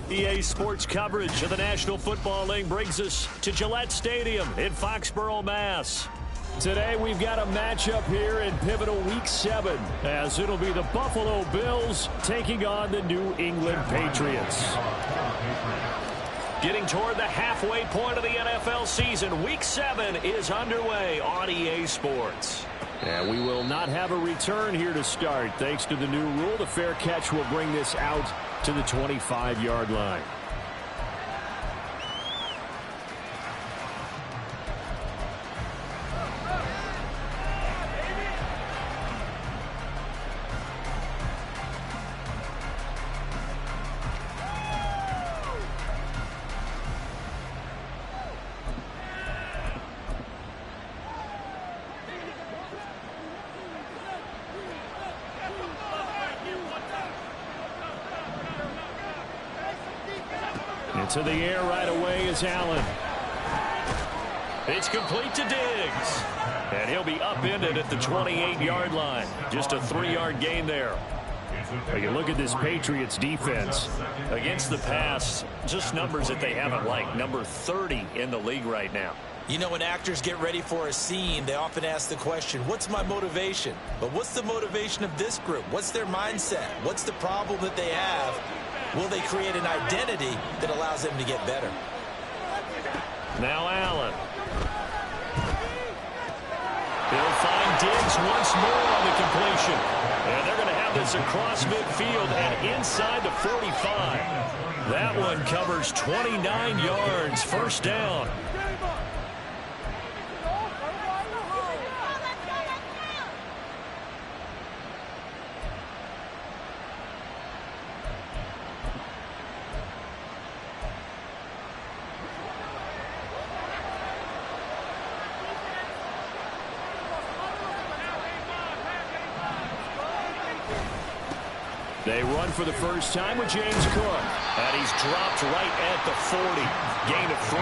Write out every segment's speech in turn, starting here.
EA Sports coverage of the National Football League brings us to Gillette Stadium in Foxborough, Mass. Today we've got a matchup here in pivotal Week 7, as it'll be the Buffalo Bills taking on the New England Patriots. Getting toward the halfway point of the NFL season, Week 7 is underway on EA Sports. And we will not have a return here to start. Thanks to the new rule, the fair catch will bring this out to the 25-yard line. To the air right away is Allen. It's complete to Diggs. And he'll be upended at the 28-yard line. Just a 3-yard gain there. You look at this Patriots defense. Against the pass, just numbers that they haven't liked. Number 30 in the league right now. You know, when actors get ready for a scene, they often ask the question, what's my motivation? But what's the motivation of this group? What's their mindset? What's the problem that they have? Will they create an identity that allows them to get better? Now Allen. He'll find Diggs once more on the completion. And they're going to have this across midfield and inside the 45. That one covers 29 yards. First down. They run for the first time with James Cook. And he's dropped right at the 40. Gain of 3.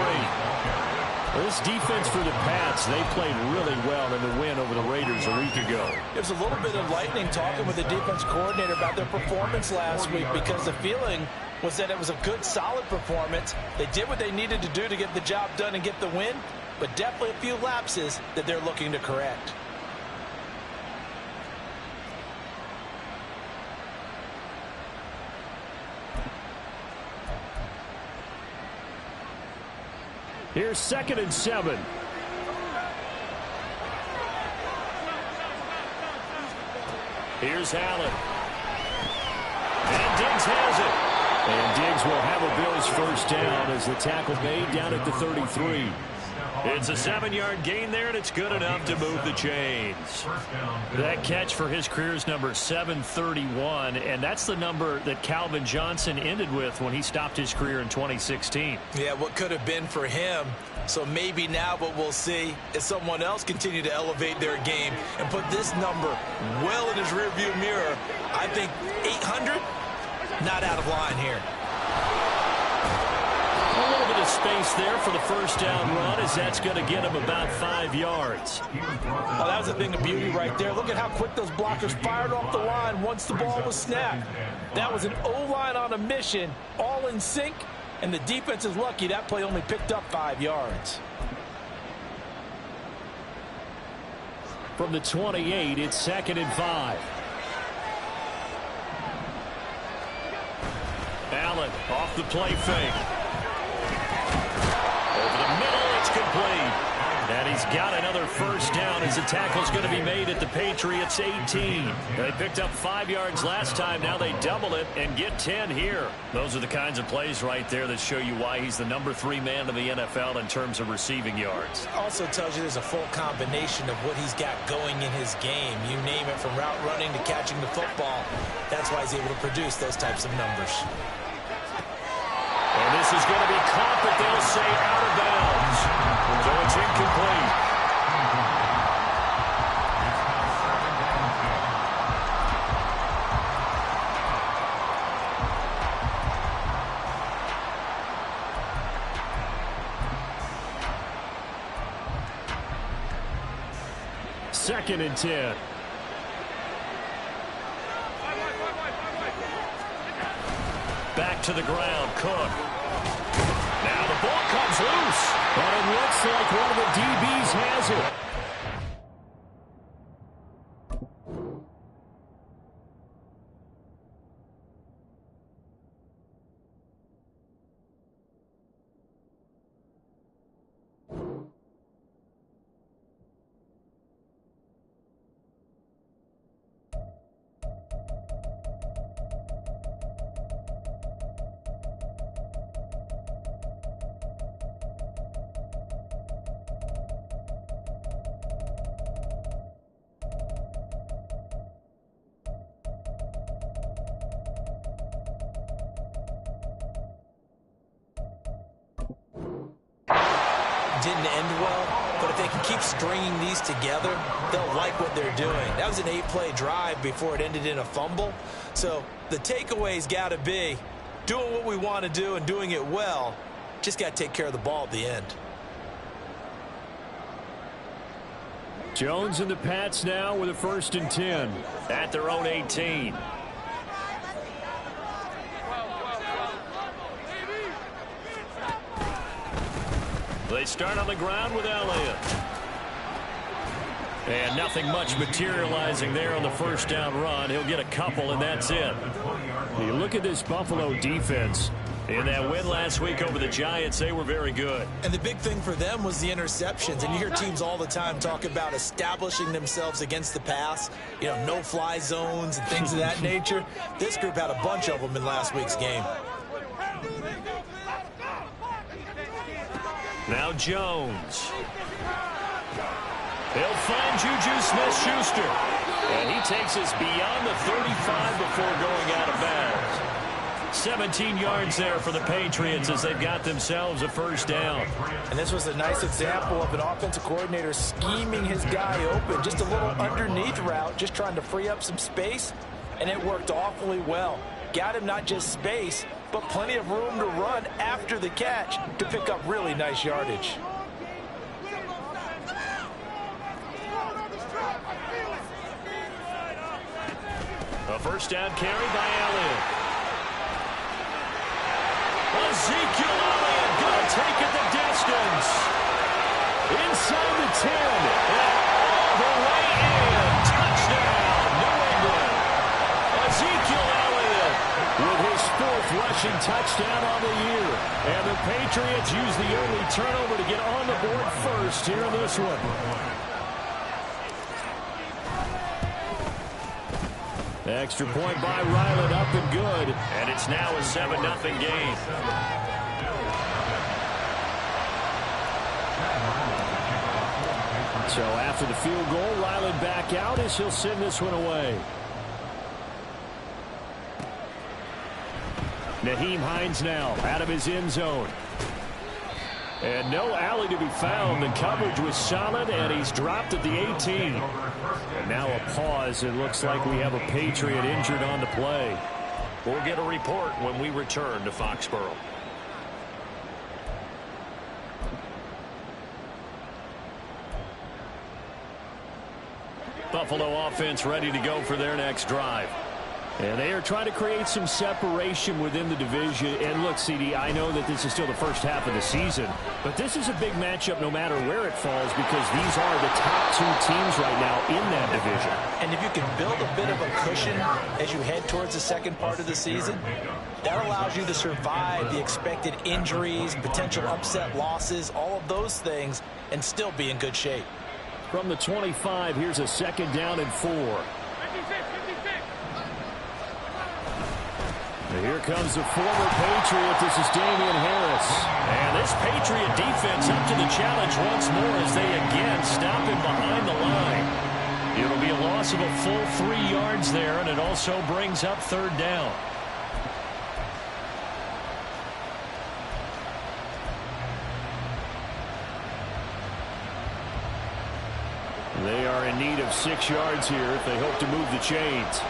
Well, this defense for the Pats, they played really well in the win over the Raiders a week ago. There's a little bit of lightning talking with the defense coordinator about their performance last week, because the feeling was that it was a good, solid performance. They did what they needed to do to get the job done and get the win, but definitely a few lapses that they're looking to correct. Here's 2nd and 7. Here's Allen. And Diggs has it. And Diggs will have a Bills first down as the tackle made down at the 33. It's a 7-yard gain there, and it's good enough to move the chains. That catch for his career is number 731, and that's the number that Calvin Johnson ended with when he stopped his career in 2016. Yeah, what could have been for him. So maybe now what we'll see is someone else continue to elevate their game and put this number well in his rearview mirror. I think 800, not out of line here. A little bit of space there for the first down run, as that's going to get him about 5 yards. Well, that was a thing of beauty right there. Look at how quick those blockers fired off the line once the ball was snapped. That was an O-line on a mission, all in sync, and the defense is lucky that play only picked up 5 yards. From the 28, it's 2nd and 5. Allen off the play fake. Over the middle, it's complete. And he's got another first down as the tackle's going to be made at the Patriots' 18. They picked up 5 yards last time. Now they double it and get 10 here. Those are the kinds of plays right there that show you why he's the number 3 man in the NFL in terms of receiving yards. Also tells you there's a full combination of what he's got going in his game. You name it, from route running to catching the football. That's why he's able to produce those types of numbers. And this is going to be caught, but they'll say out of bounds. So it's incomplete. Second and 10. Back back to the ground. Cook. Now the ball comes loose. And it looks like one of the DBs has it. Didn't end well, but if they can keep stringing these together, they'll like what they're doing. That was an 8-play drive before it ended in a fumble. So the takeaway's got to be doing what we want to do and doing it well. Just got to take care of the ball at the end. Jones and the Pats now with a 1st and 10 at their own 18. They start on the ground with Elliott. And nothing much materializing there on the 1st down run. He'll get a couple, and that's it. You look at this Buffalo defense. In that win last week over the Giants, they were very good. And the big thing for them was the interceptions. And you hear teams all the time talk about establishing themselves against the pass, you know, no-fly zones and things of that nature. This group had a bunch of them in last week's game. Now Jones. He'll find Juju Smith-Schuster. And he takes us beyond the 35 before going out of bounds. 17 yards there for the Patriots as they've got themselves a 1st down. And this was a nice example of an offensive coordinator scheming his guy open. Just a little underneath route, just trying to free up some space. And it worked awfully well. Got him not just space, but plenty of room to run after the catch to pick up really nice yardage. A 1st down carry by Elliott. Ezekiel Elliott going to take it the distance. Inside the 10. And all the way in. Touchdown, New England. Ezekiel Elliott with his 4th rushing touchdown on the year. And the Patriots use the early turnover to get on the board first here in this one. Extra point by Ryland, up and good. And it's now a 7-0 game. So after the field goal, Ryland back out as he'll send this one away. Nyheim Hines now out of his end zone. And no alley to be found. The coverage was solid, and he's dropped at the 18. And now a pause. It looks like we have a Patriot injured on the play. We'll get a report when we return to Foxborough. Buffalo offense ready to go for their next drive. And they are trying to create some separation within the division. And look, CD, I know that this is still the first half of the season, but this is a big matchup no matter where it falls because these are the top 2 teams right now in that division. And if you can build a bit of a cushion as you head towards the second part of the season, that allows you to survive the expected injuries, potential upset losses, all of those things, and still be in good shape. From the 25, here's a 2nd down and 4. Here comes the former Patriot. This is Damian Harris. And this Patriot defense up to the challenge once more as they again stop him behind the line. It'll be a loss of a full 3 yards there, and it also brings up 3rd down. They are in need of 6 yards here if they hope to move the chains.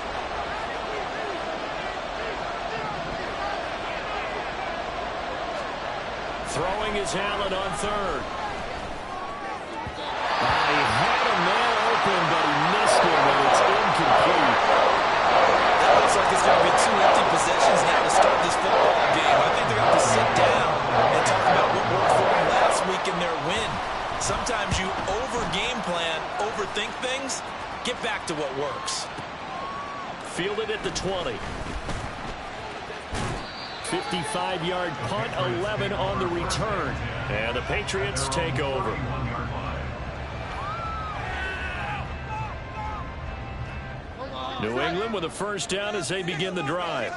Throwing is Allen on 3rd. He had a man open, but he missed him, and it's incomplete. That looks like it's going to be 2 empty possessions now to start this football Sometimes you over-game plan, overthink things. Get back to what works. Fielded at the 20. 55-yard punt, 11 on the return. And the Patriots take over. New England with a first down as they begin the drive.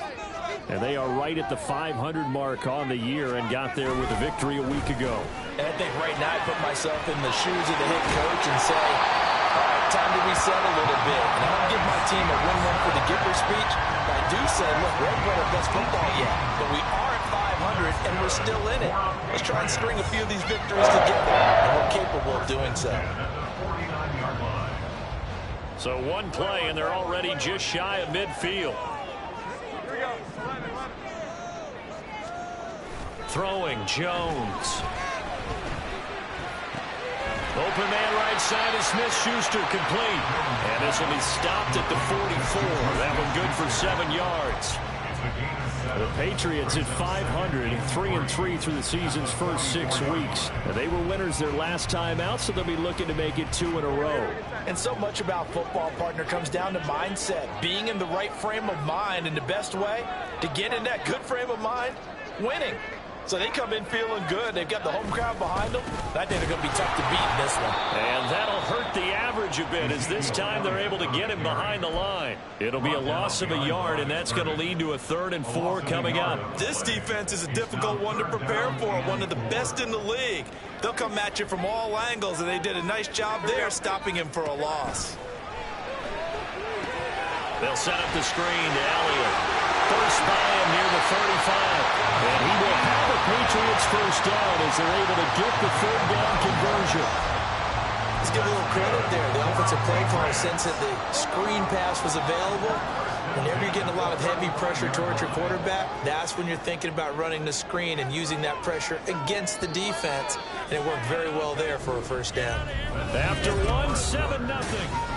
And they are right at the 500 mark on the year and got there with a victory a week ago. And I think right now I put myself in the shoes of the head coach and say, all right, time to reset a little bit. And I don't give my team a win-win for the Gipper speech, but I do say, look, we haven't played our best football yet, but we are at 500 and we're still in it. Let's try and string a few of these victories together, and we're capable of doing so. So one play, and they're already just shy of midfield. Throwing, Jones. Open man right side is Smith-Schuster, complete. And this will be stopped at the 44. That one good for 7 yards. The Patriots at 500, 3-3 through the season's first 6 weeks. And they were winners their last time out, so they'll be looking to make it 2 in a row. And so much about football, partner, comes down to mindset. Being in the right frame of mind, and the best way to get in that good frame of mind, winning. So they come in feeling good. They've got the home crowd behind them. I think they're going to be tough to beat in this one. And that'll hurt the average a bit as this time they're able to get him behind the line. It'll be a loss of a yard, and that's going to lead to a 3rd and 4 coming up. This defense is a difficult one to prepare for, one of the best in the league. They'll come at you from all angles, and they did a nice job there stopping him for a loss. They'll set up the screen to Elliott. First by him near the 35. And he will have the Patriots first down as they're able to get the 3rd down conversion. Let's give a little credit there. The offensive play caller, since that the screen pass was available, whenever you're getting a lot of heavy pressure towards your quarterback, that's when you're thinking about running the screen and using that pressure against the defense. And it worked very well there for a first down. After 1, 7-0.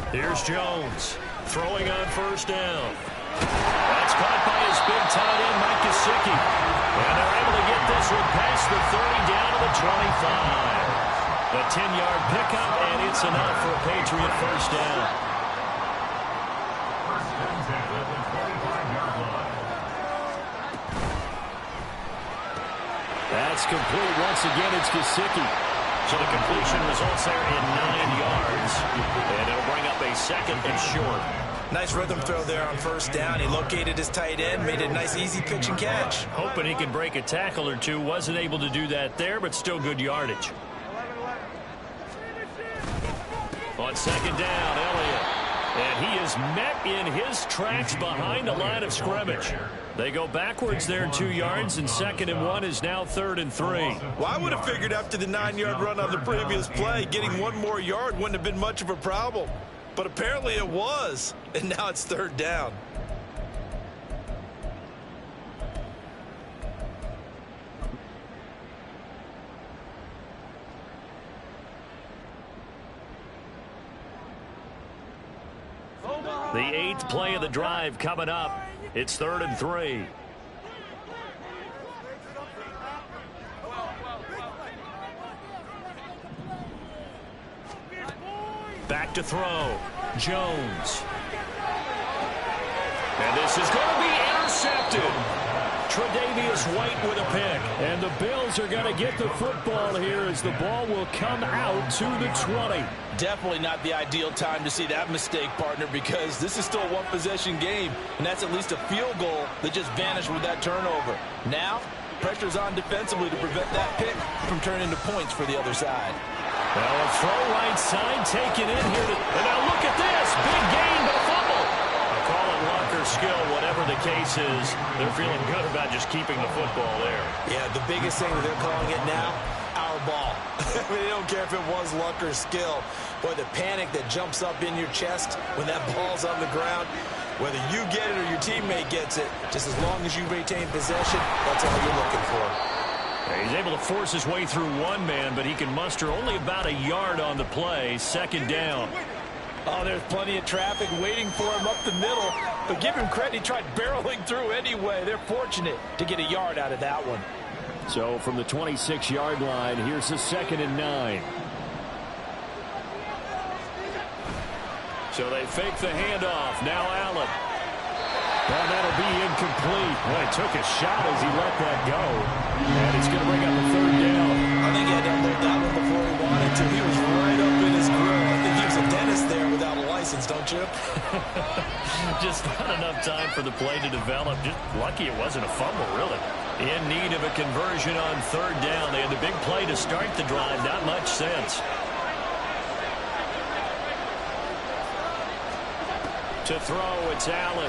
Here's Jones throwing on first down. That's caught by his big tight end, Mike Gesicki. And they're able to get this one past the 30 down to the 25. A 10-yard pickup, and it's enough for a Patriot first down. That's complete. Once again, it's Gesicki. So the completion results there in 9 yards. And it'll bring up a 2nd and short. Nice rhythm throw there on first down. He located his tight end, made it a nice easy pitch and catch. Hoping he could break a tackle or two. Wasn't able to do that there, but still good yardage. On 2nd down, Elliott. And he is met in his tracks behind the line of scrimmage. They go backwards there 2 yards, and 2nd and 1 is now 3rd and 3. Well, I would have figured after the 9-yard run on the previous play, getting 1 more yard wouldn't have been much of a problem. But apparently it was, and now it's 3rd down. The 8th play of the drive coming up. It's 3rd and 3. Back to throw. Jones. And this is going to be intercepted. Tre'Davious White with a pick. And the Bills are going to get the football here as the ball will come out to the 20. Definitely not the ideal time to see that mistake, partner, because this is still a one-possession game, and that's at least a field goal that just vanished with that turnover. Now, pressure's on defensively to prevent that pick from turning into points for the other side. Well, a throw right side taken in here. And now look at this. Big gain, but a fumble. A call it luck or skill, whatever the case is. They're feeling good about just keeping the football there. Yeah, the biggest thing that they're calling it now, our ball. I mean, they don't care if it was luck or skill. Boy, the panic that jumps up in your chest when that ball's on the ground, Whether you get it or your teammate gets it, just as long as you retain possession, that's all you're looking for. He's able to force his way through one man, but he can muster only about a yard on the play. Second down. Oh, there's plenty of traffic waiting for him up the middle. But give him credit, he tried barreling through anyway. They're fortunate to get a yard out of that one. So from the 26-yard line, here's the 2nd and 9. So they fake the handoff. Now Allen. Well, that'll be incomplete. Well, he took a shot as he let that go. And it's going to bring up a 3rd down. I think he had to unload that one before he wanted to. He was right up in his grill. I think he was a dentist there without a license, don't you? Just not enough time for the play to develop. Just lucky it wasn't a fumble, really. In need of a conversion on 3rd down. They had the big play to start the drive. Not much sense. To throw, it's Allen.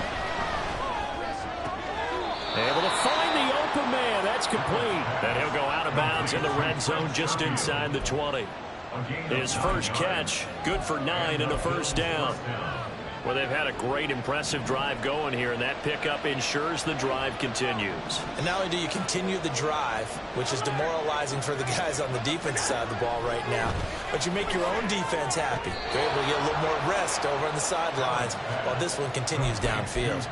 Able to find the open man. That's complete. And he'll go out of bounds in the red zone just inside the 20. His first catch, good for 9 and a 1st down. Well, they've had a great, impressive drive going here, and that pickup ensures the drive continues. And not only do you continue the drive, which is demoralizing for the guys on the defense side of the ball right now, but you make your own defense happy. They're able to get a little more rest over on the sidelines while this one continues downfield.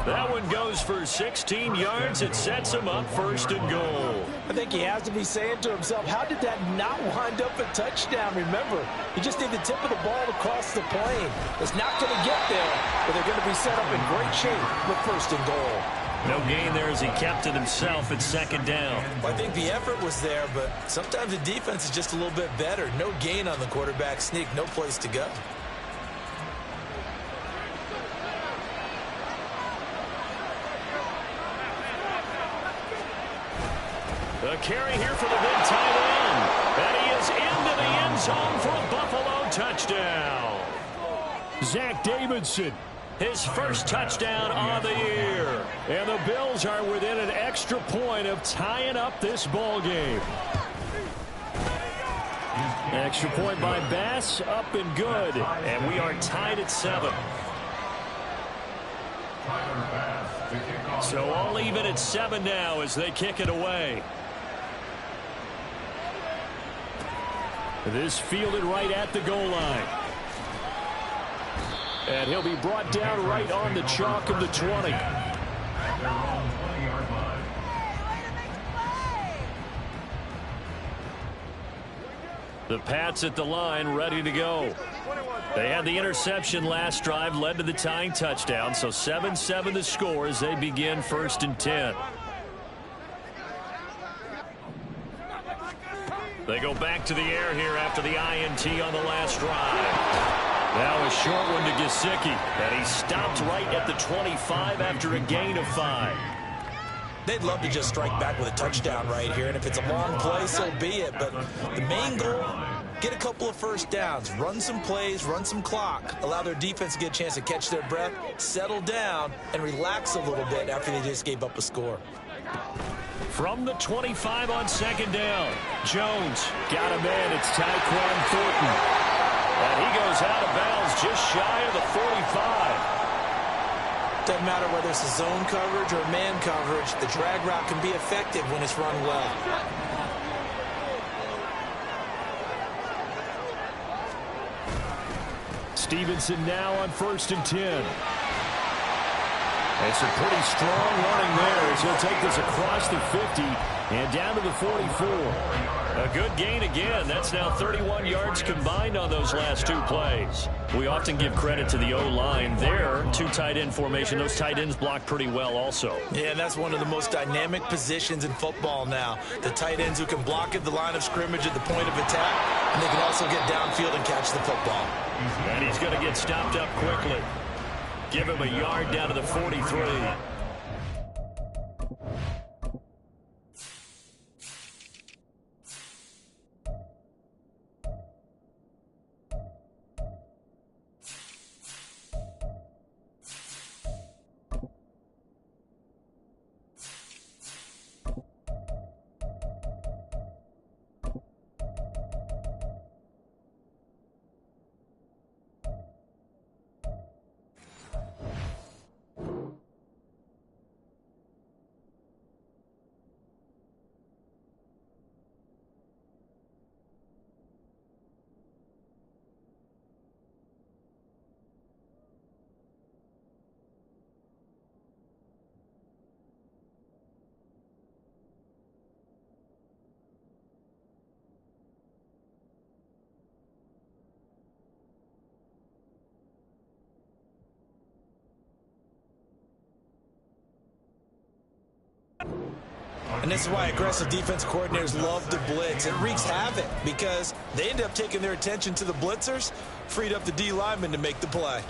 That one goes for 16 yards. It sets him up 1st and goal. I think he has to be saying to himself, how did that not wind up a touchdown? Remember, you just need the tip of the ball to cross the plane. It's not going to get there, but they're going to be set up in great shape with 1st and goal. No gain there as he kept it himself at 2nd down. Well, I think the effort was there, but sometimes the defense is just a little bit better. No gain on the quarterback sneak, no place to go. The carry here for the big tight end. And he is into the end zone for a Buffalo touchdown. Zach Davidson, his first touchdown on the year. And the Bills are within an extra point of tying up this ball game. Extra point by Bass, up and good. And we are tied at 7. So all even at 7 now as they kick it away. This fielded right at the goal line. And he'll be brought down right on the chalk of the 20. The Pats at the line, ready to go. They had the interception last drive, led to the tying touchdown. So 7-7 the score as they begin 1st and 10. They go back to the air here after the INT on the last drive. Now a short one to Gesicki, and he stopped right at the 25 after a gain of 5. They'd love to just strike back with a touchdown right here, and if it's a long play, so be it. But the main goal, get a couple of 1st downs, run some plays, run some clock, allow their defense to get a chance to catch their breath, settle down, and relax a little bit after they just gave up a score. From the 25 on 2nd down, Jones got him in. It's Tyquan Thornton. And he goes out of bounds just shy of the 45. Doesn't matter whether it's a zone coverage or man coverage, the drag route can be effective when it's run well. Stevenson now on 1st and 10. It's a pretty strong running there as he'll take this across the 50 and down to the 44. A good gain again. That's now 31 yards combined on those last 2 plays. We often give credit to the O-line there. 2 tight end formation. Those tight ends block pretty well also. Yeah, that's one of the most dynamic positions in football now. The tight ends who can block at the line of scrimmage at the point of attack, and they can also get downfield and catch the football. And he's going to get stopped up quickly. Give him a yard down to the 43. And this is why aggressive defense coordinators love to blitz. It wreaks havoc because they end up taking their attention to the blitzers, freed up the D lineman to make the play.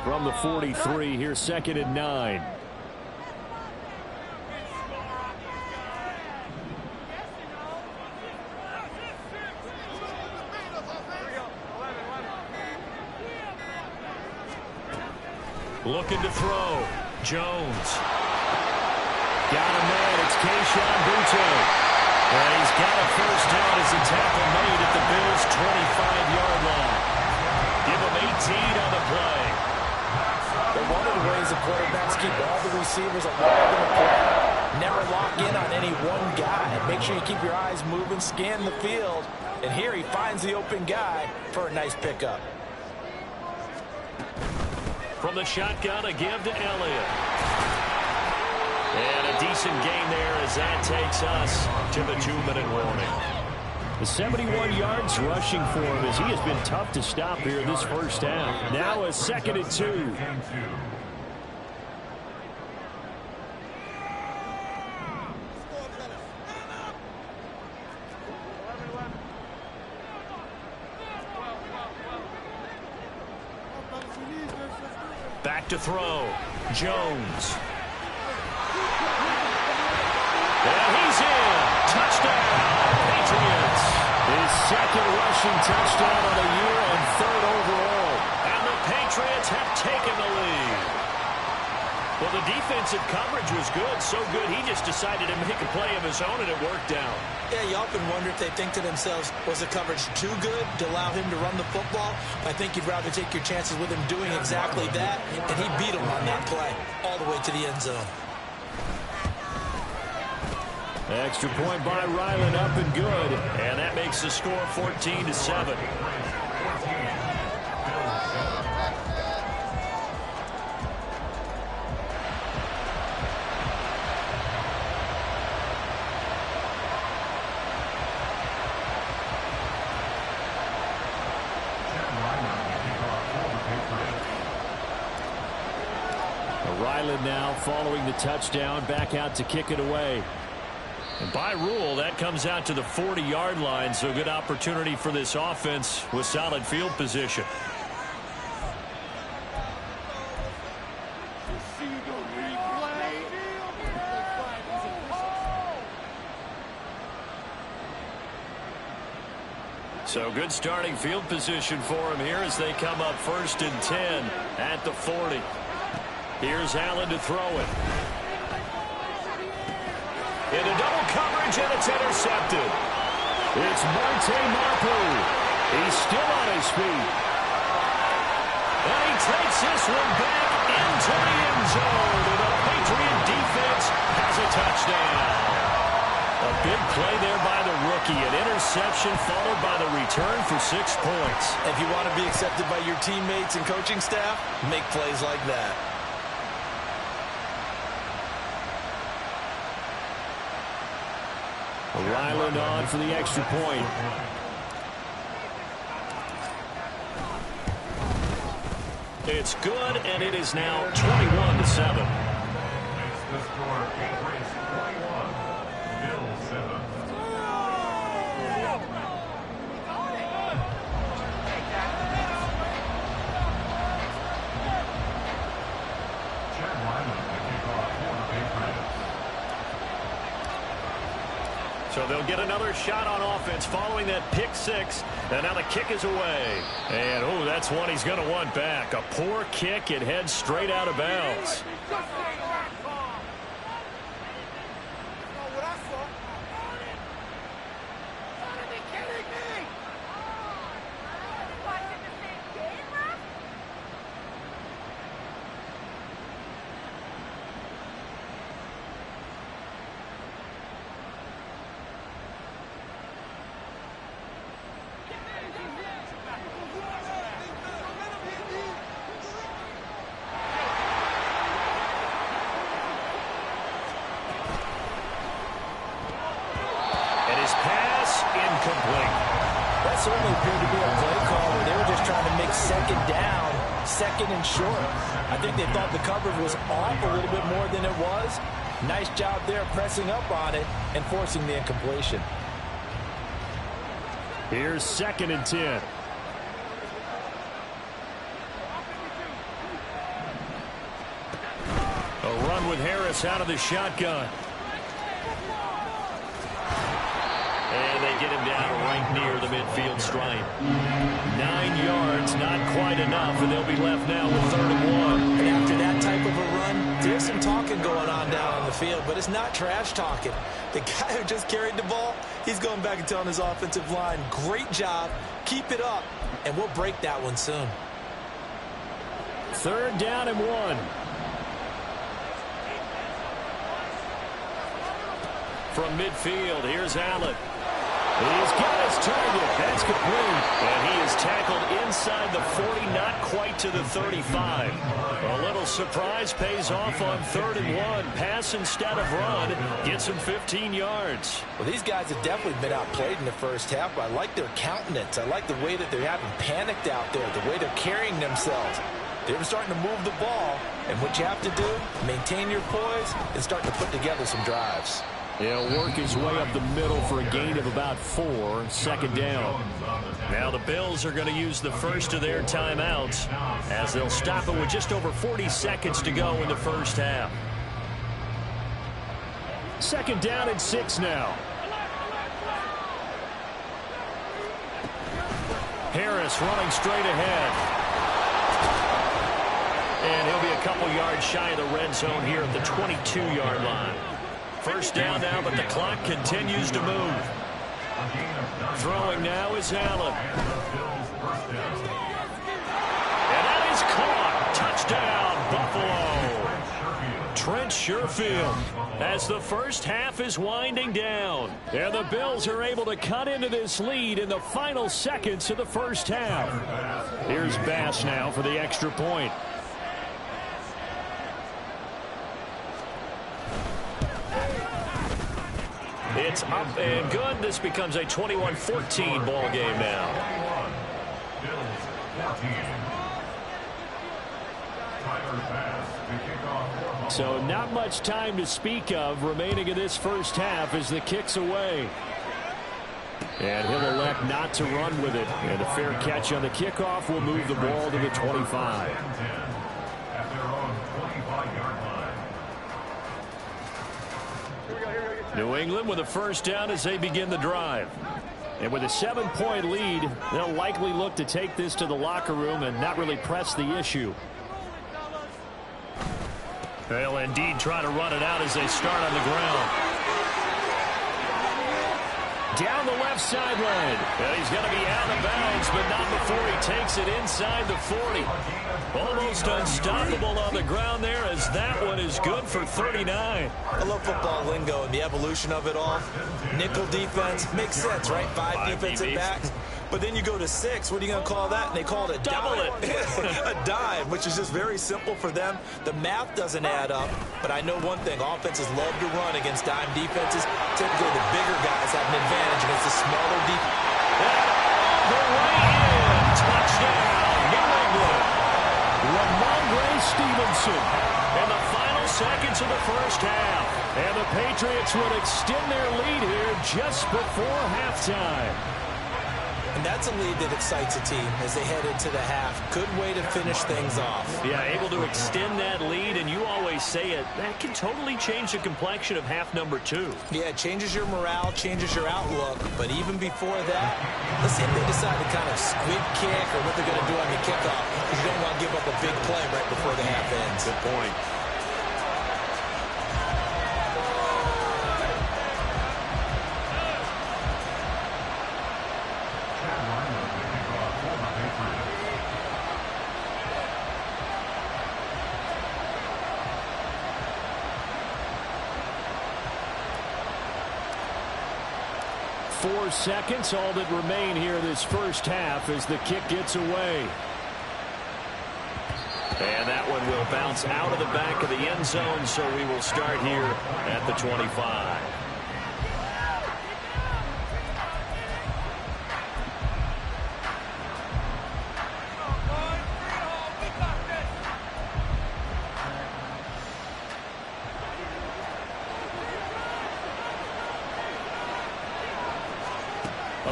From the 43, here's 2nd and 9. Looking to throw. Jones. Got him there. It's Kayshon Boutte. And he's got a first down as the tackle made at the Bills' 25-yard line. Give him 18 on the play. But one of the ways the quarterbacks keep all the receivers alive in the play, never lock in on any one guy. Make sure you keep your eyes moving, scan the field. And here he finds the open guy for a nice pickup. From the shotgun, a give to Elliott. And a decent gain there as that takes us to the 2-minute warning. The 71 yards rushing for him as he has been tough to stop here this first half. Now a 2nd and 2. Back to throw. Jones. And he's in. Touchdown, Patriots. His 2nd rushing touchdown of the year and 3rd overall. And the Patriots have taken the lead. Well, the defensive coverage was good, so good he just decided to make a play of his own, and it worked out. Yeah, you often wonder if they think to themselves, was the coverage too good to allow him to run the football? I think you'd rather take your chances with him doing exactly that, and he beat him on that play all the way to the end zone. Extra point by Ryland, up and good, and that makes the score 14-7. Ryland now following the touchdown, back out to kick it away. And by rule, that comes out to the 40-yard line, so good opportunity for this offense with solid field position. So good starting field position for him here as they come up 1st and 10 at the 40. Here's Allen to throw it. Into double coverage, and it's intercepted. It's Monte Mapu. He's still on his feet. And he takes this one back into the end zone. And the Patriot defense has a touchdown. A big play there by the rookie. An interception followed by the return for 6 points. If you want to be accepted by your teammates and coaching staff, make plays like that. Ryland on for the extra point. It's good, and it is now 21-7. So they'll get another shot on offense following that pick 6. And now the kick is away. And, oh, that's one he's going to want back. A poor kick. It heads straight out of bounds. certainly appeared to be a play call where they were just trying to make second down, second and short. I think they thought the coverage was off a little bit more than it was. Nice job there pressing up on it and forcing the incompletion. Here's 2nd and 10. A run with Harris out of the shotgun. And they get him down right near the midfield stripe. 9 yards, not quite enough, and they'll be left now with 3rd and 1. And after that type of a run, there's some talking going on down on the field, but it's not trash talking. The guy who just carried the ball, he's going back and telling his offensive line, great job, keep it up, and we'll break that one soon. 3rd down and 1. From midfield, here's Allen. He's got his target. That's complete. And he is tackled inside the 40, not quite to the 35. A little surprise pays off on 3rd and 1. Pass instead of run. Gets him 15 yards. Well, these guys have definitely been outplayed in the first half. I like their countenance. I like the way that they're having panicked out there, the way they're carrying themselves. They're starting to move the ball. And what you have to do, maintain your poise and start to put together some drives. He'll work his way up the middle for a gain of about 4. 2nd down. Now the Bills are going to use the first of their timeouts as they'll stop it with just over 40 seconds to go in the first half. 2nd down and 6 now. Harris running straight ahead. And he'll be a couple yards shy of the red zone here at the 22-yard line. 1st down now, but the clock continues to move. Throwing now is Allen. And that is caught. Touchdown, Buffalo. Trent Sherfield as the first half is winding down. And the Bills are able to cut into this lead in the final seconds of the first half. Here's Bass now for the extra point. It's up and good. This becomes a 21-14 ball game now. So not much time to speak of remaining in this first half as the kick's away. And he'll elect not to run with it. And a fair catch on the kickoff will move the ball to the 25. New England with a 1st down as they begin the drive. And with a 7-point lead, they'll likely look to take this to the locker room and not really press the issue. They'll indeed try to run it out as they start on the ground. Down the left sideline. And he's going to be out of bounds, but not before he takes it inside the 40. Almost unstoppable on the ground there as that one is good for 39. I love football lingo and the evolution of it all. Nickel defense makes sense, right? 5 defensive backs. But then you go to 6. What are you going to call that? And they call it a double dime. A dime, which is just very simple for them. The math doesn't add up. But I know one thing. Offenses love to run against dime defenses. Typically, the bigger guys have an advantage against the smaller defense. The way in. Touchdown, New England. Ramondre Stevenson in the final seconds of the first half. And the Patriots would extend their lead here just before halftime. And that's a lead that excites a team as they head into the half. Good way to finish things off. Yeah, able to extend that lead, and you always say it, that can totally change the complexion of half number 2. Yeah, it changes your morale, changes your outlook. But even before that, let's see if they decide to kind of squib kick or what they're going to do on the kickoff, because you don't want to give up a big play right before the half ends. Good point. Four seconds, all that remain here this first half as the kick gets away. And that one will bounce out of the back of the end zone, so we will start here at the 25.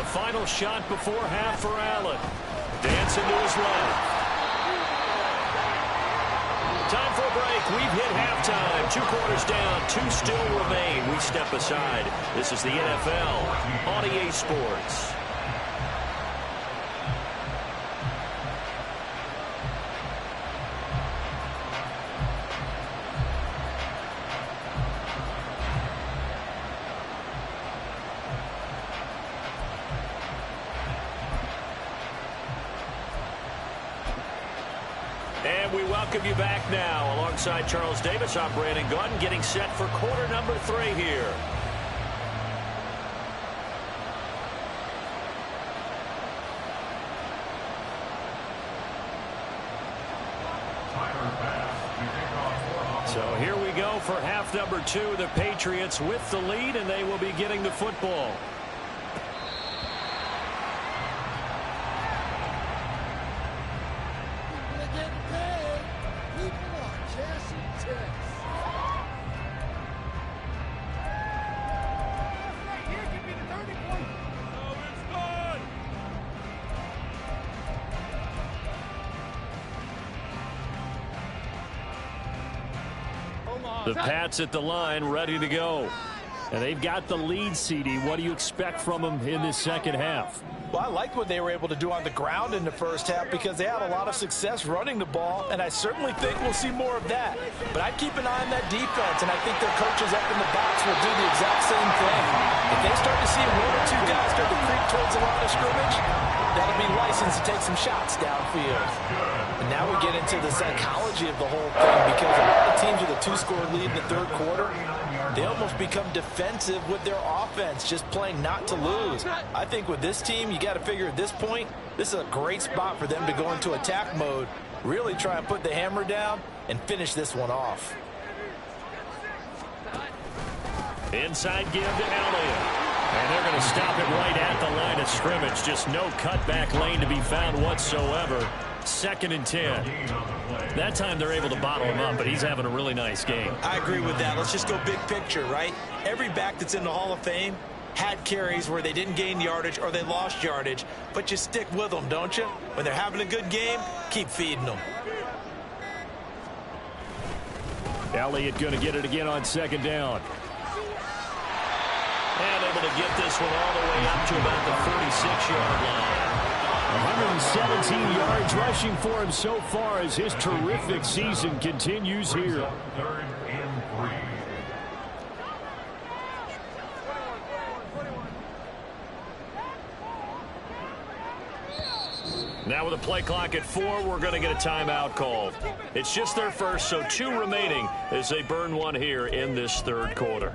The final shot before half for Allen. Dancing to his left. Time for a break. We've hit halftime. 2 quarters down. 2 still remain. We step aside. This is the NFL on EA Sports. And we welcome you back now. Alongside Charles Davis, I'm Brandon Gaudin, getting set for quarter number 3 here. So here we go for half number 2. The Patriots with the lead, and they will be getting the football. The Pats at the line, ready to go. And they've got the lead, CD. What do you expect from them in this second half? Well, I liked what they were able to do on the ground in the first half because they had a lot of success running the ball, and I certainly think we'll see more of that. But I'd keep an eye on that defense, and I think their coaches up in the box will do the exact same thing. If they start to see 1 or 2 guys start to creep towards the line of scrimmage, that'll be licensed to take some shots downfield. And now we get into the psychology of the whole thing because a lot of teams with a 2-score lead in the third quarter, they almost become defensive with their offense, just playing not to lose. I think with this team, you got to figure at this point, this is a great spot for them to go into attack mode, really try and put the hammer down and finish this one off. Inside give to Elliott. And they're going to stop it right at the line of scrimmage. Just no cutback lane to be found whatsoever. 2nd and 10. That time they're able to bottle him up, but he's having a really nice game. I agree with that. Let's just go big picture, right? Every back that's in the Hall of Fame had carries where they didn't gain yardage or they lost yardage, but you stick with them, don't you? When they're having a good game, keep feeding them. Elliott going to get it again on 2nd down. And able to get this one all the way up to about the 46-yard line. 117 yards rushing for him so far as his terrific season continues here. Now with a play clock at 4, we're going to get a timeout called. It's just their first, so 2 remaining as they burn one here in this third quarter.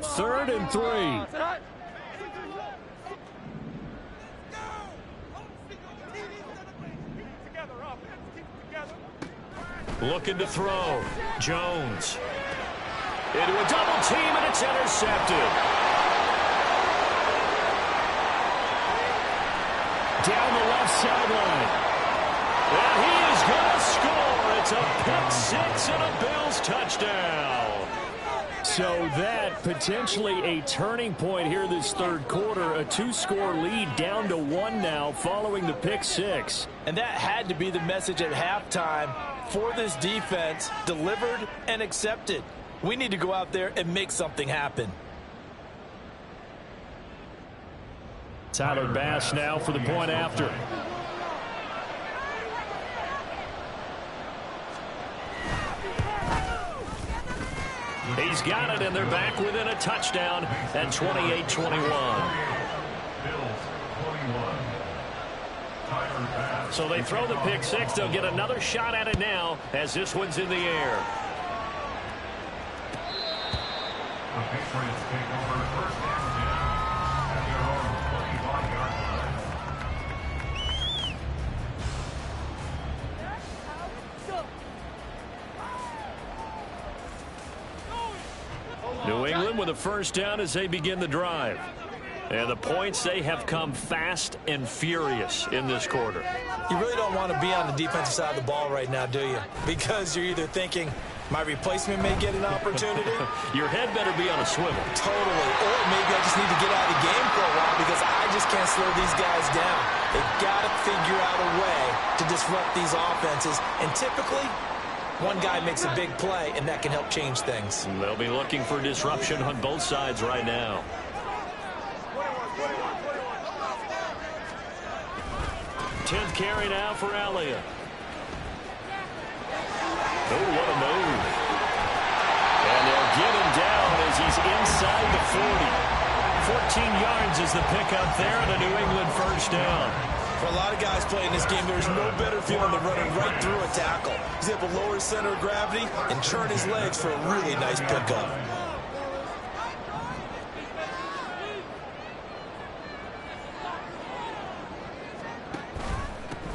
Third and 3. Looking to throw. Jones. Into a double team, and it's intercepted. Down the left sideline. And he is going to score. It's a pick 6 and a Bills touchdown. So that potentially a turning point here this third quarter. A 2-score lead down to 1 now following the pick 6. And that had to be the message at halftime for this defense, delivered and accepted. We need to go out there and make something happen. Tyler Bass now for the point after. He's got it, and they're back within a touchdown at 28-21. So they throw the pick 6. They'll get another shot at it now as this one's in the air. The Patriots take over first down at their own 25-yard line. New England with a first down as they begin the drive. And the points, they have come fast and furious in this quarter. You really don't want to be on the defensive side of the ball right now, do you? Because you're either thinking, my replacement may get an opportunity. Your head better be on a swivel. Totally. Or maybe I just need to get out of the game for a while because I just can't slow these guys down. They've got to figure out a way to disrupt these offenses. And typically, one guy makes a big play, and that can help change things. They'll be looking for disruption on both sides right now. 10th carry now for Elliott. Oh, what a move. And they'll get him down as he's inside the 40. 14 yards is the pickup there and a New England first down. For a lot of guys playing this game, there's no better feeling than running right through a tackle. He's able to lower his center of gravity and turn his legs for a really nice pickup.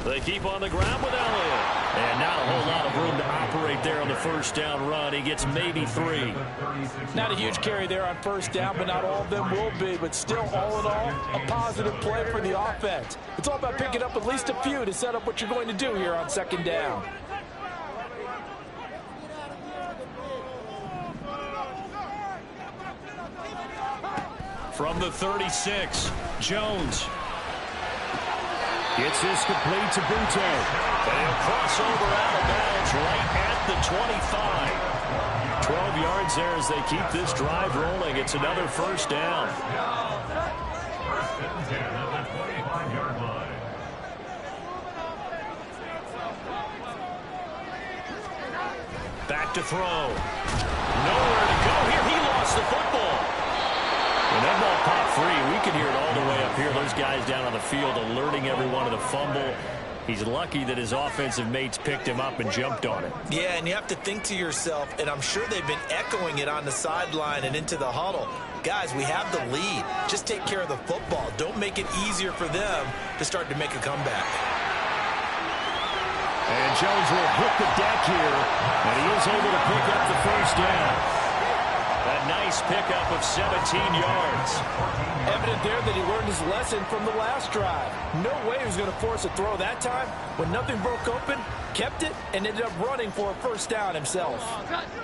They keep on the ground with Elliott. And not a whole lot of room to operate there on the first down run. He gets maybe 3. Not a huge carry there on first down, but not all of them will be. But still, all in all, a positive play for the offense. It's all about picking up at least a few to set up what you're going to do here on second down. From the 36, Jones. Gets this complete to Butte. And he'll cross over out of bounds right at the 25. 12 yards there as they keep this drive rolling. It's another first down. Back to throw. Nowhere to go here. He lost the football. When that ball popped free, we could hear it all the way up here. Those guys down on the field alerting everyone of the fumble. He's lucky that his offensive mates picked him up and jumped on it. Yeah, and you have to think to yourself, and I'm sure they've been echoing it on the sideline and into the huddle. Guys, we have the lead. Just take care of the football. Don't make it easier for them to start to make a comeback. And Jones will hit the deck here, and he is able to pick up the first down. A nice pickup of 17 yards. Evident there that he learned his lesson from the last drive. No way he was going to force a throw that time. When nothing broke open, kept it, and ended up running for a first down himself.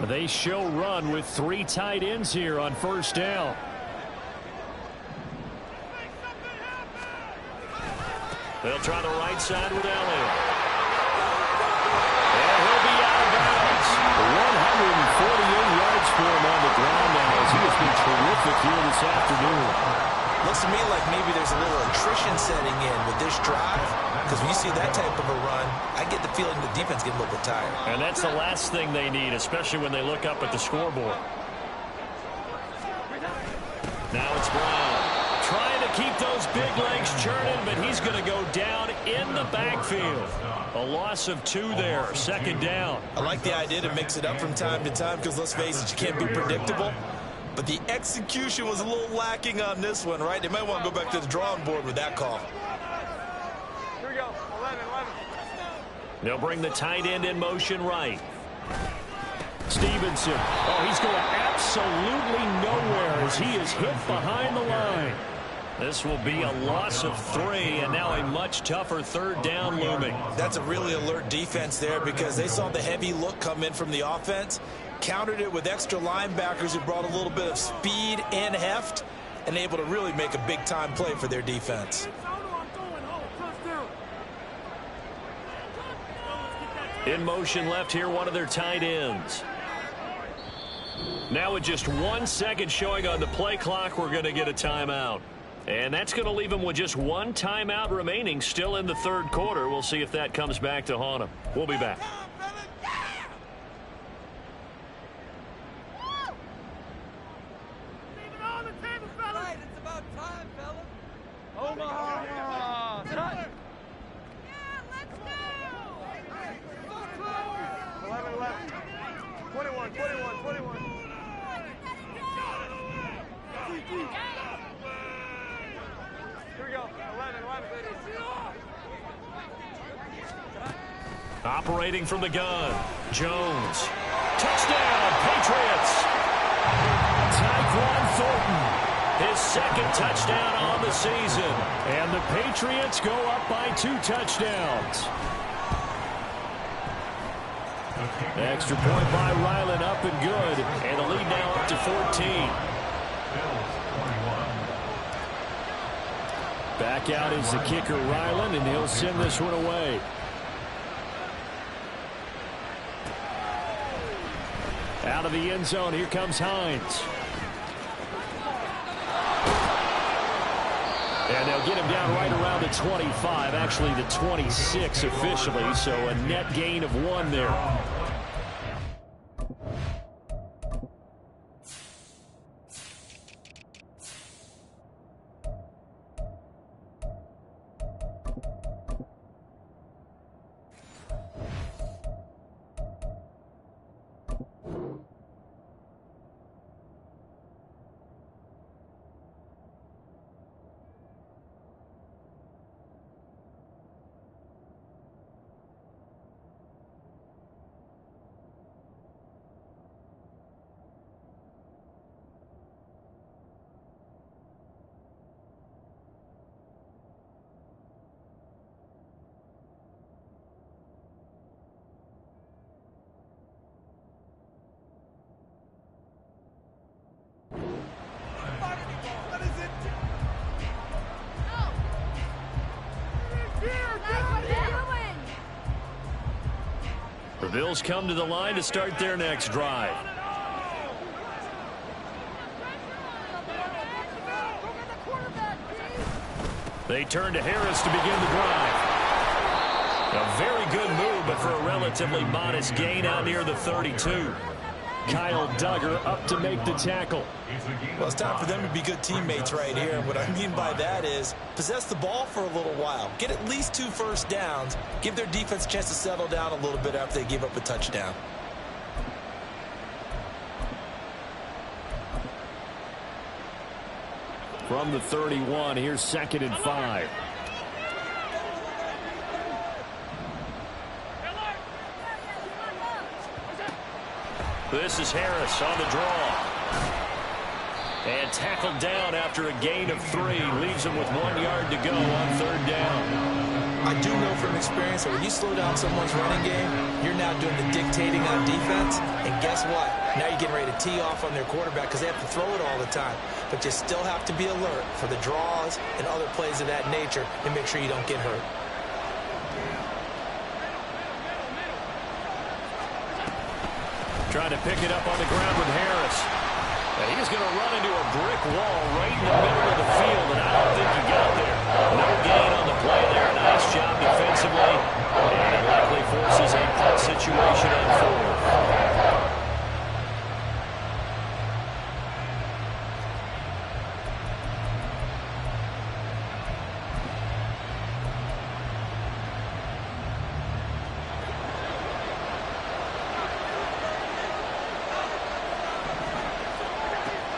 They show run with 3 tight ends here on first down. They'll try the right side with Elliott. And he'll be out of bounds. 148 yards for him on the ground now as he has been terrific here this afternoon. Looks to me like maybe there's a little attrition setting in with this drive, because when you see that type of a run, I get the feeling the defense getting a little bit tired. And that's the last thing they need, especially when they look up at the scoreboard. Now it's Brown. Trying to keep those big legs churning, but he's going to go down in the backfield. A loss of 2 there, second down. I like the idea to mix it up from time to time because, let's face it, you can't be predictable. But the execution was a little lacking on this one, right? They might want to go back to the drawing board with that call. Here we go, 11. They'll bring the tight end in motion right. Stevenson. Oh, he's going absolutely nowhere as he is hit behind the line. This will be a loss of 3, and now a much tougher third down looming. That's a really alert defense there because they saw the heavy look come in from the offense, countered it with extra linebackers who brought a little bit of speed and heft, and able to really make a big-time play for their defense. In motion left here, one of their tight ends. Now with just 1 second showing on the play clock, we're going to get a timeout. And that's going to leave them with just 1 timeout remaining still in the third quarter. We'll see if that comes back to haunt them. We'll be back. Omaha! Cut! 11. 21. Here we go. 11. Operating from the gun. Jones. Touchdown, Patriots! Tyquan Thornton, his second touchdown on the season. And the Patriots go up by 2 touchdowns. Extra point by Ryland, up and good. And the lead now up to 14. Back out is the kicker, Ryland, and he'll send this one away. Out of the end zone, here comes Hines. And they'll get him down right around the 25, actually the 26 officially, so a net gain of 1 there. The Bills come to the line to start their next drive. They turn to Harris to begin the drive. A very good move, but for a relatively modest gain out near the 32. Kyle Duggar up to make the tackle. Well, it's time for them to be good teammates right here. And what I mean by that is possess the ball for a little while. Get at least 2 first downs. Give their defense a chance to settle down a little bit after they give up a touchdown. From the 31, here's 2nd and 5. This is Harris on the draw. And tackled down after a gain of 3. Leaves him with 1 yard to go on 3rd down. I do know from experience that when you slow down someone's running game, you're now doing the dictating on defense. And guess what? Now you're getting ready to tee off on their quarterback because they have to throw it all the time. But you still have to be alert for the draws and other plays of that nature and make sure you don't get hurt. Trying to pick it up on the ground with Harris. And he's going to run into a brick wall right in the middle of the field, and I don't think he got there. No gain on the play there. Nice job defensively. And it likely forces a punt situation on 4th.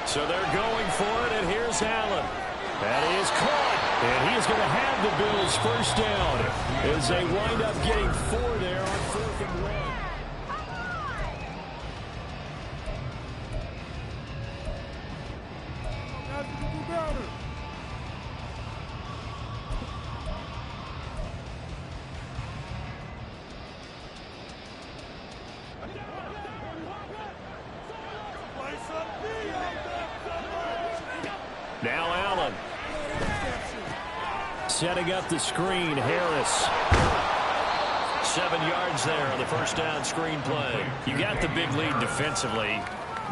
So they're going for it, and here's Allen. That is caught, and he is going to have the Bills' first down as they wind up getting 4 there on 4th and 1. Now Allen. Setting up the screen, Harris. 7 yards there on the first down screen play. You got the big lead defensively.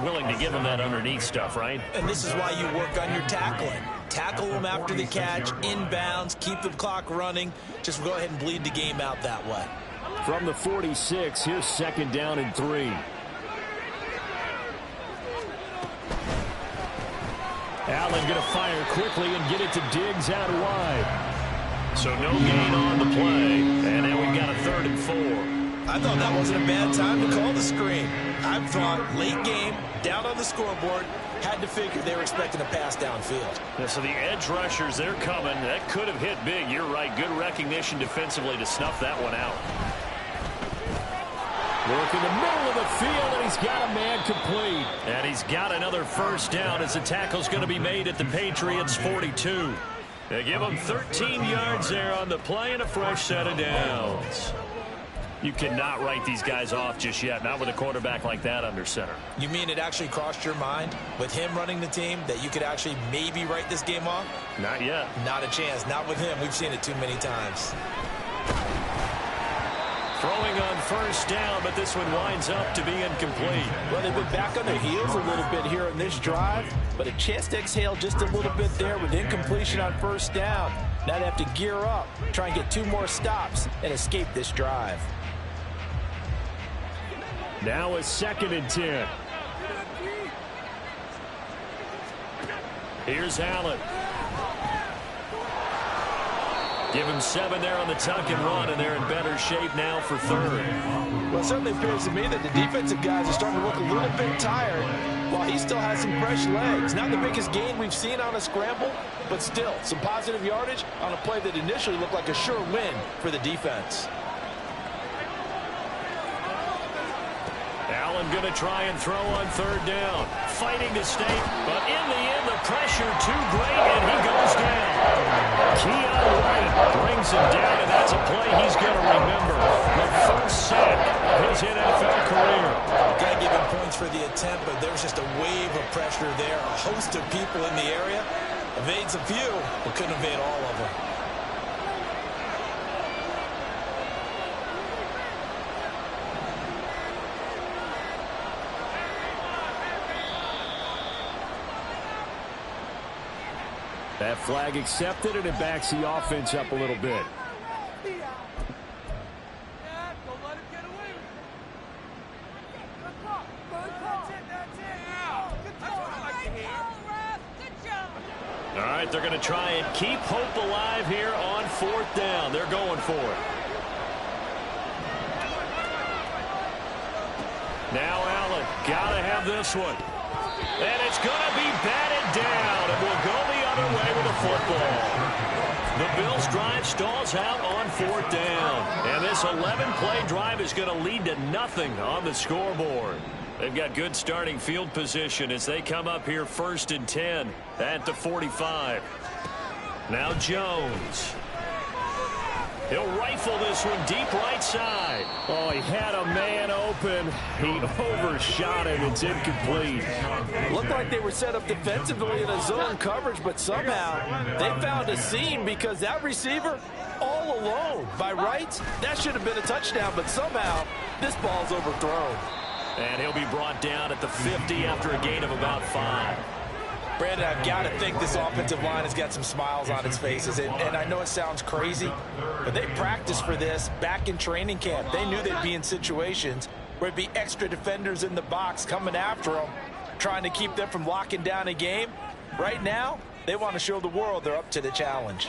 Willing to give them that underneath stuff, right? And this is why you work on your tackling. Tackle them after the catch, inbounds, keep the clock running. Just go ahead and bleed the game out that way. From the 46, here's 2nd down and 3. Allen going to fire quickly and get it to Diggs out wide. So no gain on the play. And now we've got a 3rd and 4. I thought that wasn't a bad time to call the screen. I thought late game, down on the scoreboard, had to figure they were expecting a pass downfield. Yeah, so the edge rushers, they're coming. That could have hit big. You're right. Good recognition defensively to snuff that one out. Working the middle of the field, and he's got a man complete. And he's got another first down as the tackle's going to be made at the Patriots' 42. They give him 13 yards there on the play and a fresh set of downs. You cannot write these guys off just yet, not with a quarterback like that under center. You mean it actually crossed your mind with him running the team that you could actually maybe write this game off? Not yet. Not a chance. Not with him. We've seen it too many times. Throwing on first down, but this one winds up to be incomplete. Well, they've been back on their heels a little bit here in this drive, but a chance to exhale just a little bit there with incompletion on first down. Now they have to gear up, try and get 2 more stops, and escape this drive. Now a 2nd and 10. Here's Allen. Give him 7 there on the tuck and run, and they're in better shape now for 3rd. Well, it certainly appears to me that the defensive guys are starting to look a little bit tired while he still has some fresh legs. Not the biggest gain we've seen on a scramble, but still some positive yardage on a play that initially looked like a sure win for the defense. Allen going to try and throw on 3rd down. Fighting to stay, but in the end, the pressure too great, and he goes down. Keon White brings him down, and that's a play he's going to remember. The first sack of his NFL career. Got to give him points for the attempt, but there was just a wave of pressure there. A host of people in the area. Evades a few, but couldn't evade all of them. That flag accepted, and it backs the offense up a little bit. All right, they're going to try and keep hope alive here on 4th down. They're going for it. Now Allen, got to have this one. And it's going to be batted down. It will go the other way with the football. The Bills' drive stalls out on 4th down. And this 11-play drive is going to lead to nothing on the scoreboard. They've got good starting field position as they come up here 1st and 10 at the 45. Now Jones. He'll rifle this one deep right side. Oh, he had a man open. He overshot him. It's incomplete. Looked like they were set up defensively in a zone coverage, but somehow they found a seam because that receiver all alone. By rights, that should have been a touchdown, but somehow this ball's overthrown. And he'll be brought down at the 50 after a gain of about 5. Brandon, I've got to think this offensive line has got some smiles on its faces. And I know it sounds crazy, but they practiced for this back in training camp. They knew they'd be in situations where there'd be extra defenders in the box coming after them, trying to keep them from locking down a game. Right now, they want to show the world they're up to the challenge.